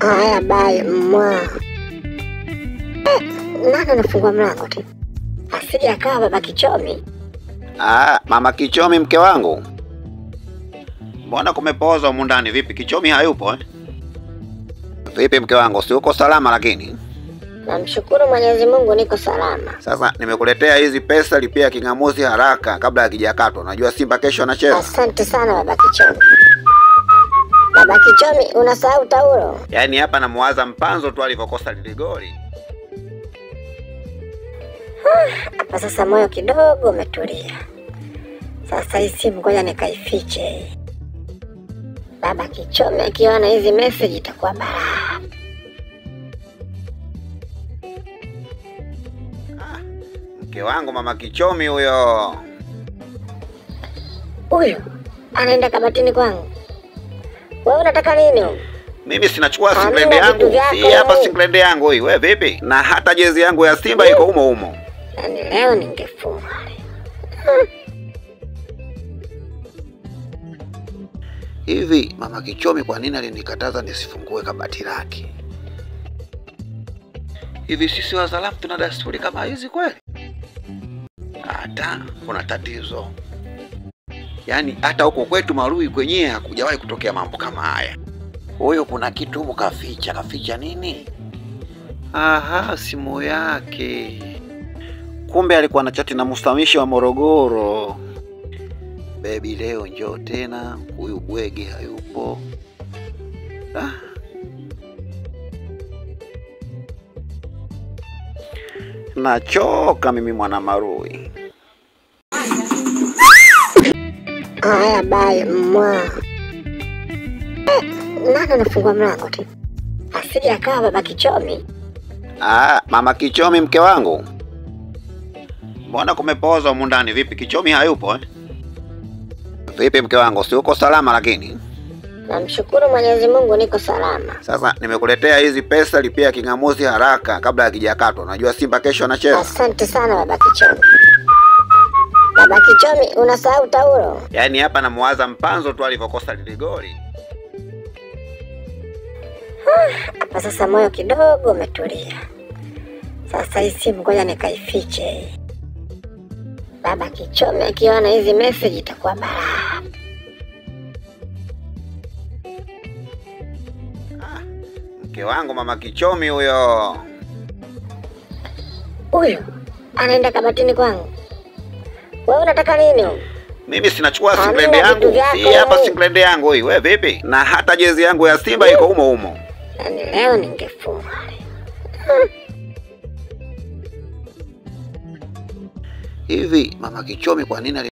Haya bai mwa. Nani anafungua mlango tu? Asije akawa baba Kichomi. Mama Kichomi mke wangu. Mbona kumepoza humu ndani? Vipi Kichomi hayupo eh? Vipi mke wangu, si uko salama lakini? Namshukuru Mwenyezi Mungu niko salama. Sasa nimekuletea hizi pesa, lipia kingamuzi haraka kabla hakijakatwa. Najua Simba kesho anacheza. Asante sana baba Kichomi. Baba Kichomi, unasahau taulo? Yaani hapa namuwaza Mpanzo tu alivyokosa lile goli. Hapa sasa moyo kidogo umetulia. Sasa hii simu ngoja nikaifiche. Baba Kichomi akiona hizi message itakuwa balaa. Mke wangu mama Kichomi huyo. Huyo anaenda kabatini kwangu. Wewe unataka nini? Mimi sinachukua singlende yangu. Si hapa singlende yangu hii. Wewe vipi? Na hata jezi yangu ya Simba iko humo humo. Yaani leo ningefunga. Hivi mama Kichomi kwa nini alinikataza nisifungue kabati lake? Hivi sisi wazalamu tuna desturi kama hizi kweli? Hata kuna tatizo. Yaani hata huko kwetu Marui kwenyewe hakujawahi kutokea mambo kama haya. Huyo kuna kitu huko kaficha nini? Aha, simu yake. Kumbe alikuwa na chati na Mustamishi wa Morogoro. Baby leo njoo tena, huyu bwege hayupo. Nachoka mimi mwana Marui. Haya bai mwa. Nani anafungua mlango tu? Asije akawa baba Kichomi. Mama Kichomi mke wangu. Mbona kumepoza humu ndani? Vipi Kichomi hayupo eh? Vipi mke wangu, si uko salama lakini? Namshukuru Mwenyezi Mungu niko salama. Sasa nimekuletea hizi pesa, lipia kingamuzi haraka kabla hakijakatwa. Najua Simba kesho anacheza. Asante sana baba Kichomi. Baba Kichomi, unasahau taulo? Yaani hapa namuwaza Mpanzo tu alivyokosa lile goli. Hapa sasa moyo kidogo umetulia. Sasa hii simu ngoja nikaifiche. Baba Kichomi akiona hizi message itakuwa balaa. Mke wangu mama Kichomi huyo. Huyo anaenda kabatini kwangu. Wewe unataka nini? Mimi sinachukua singlende yangu. Si hapa singlende yangu hii. Wewe vipi? Na hata jezi yangu ya Simba iko humo humo. Yaani leo ningefunga. Hivi mama Kichomi kwa nini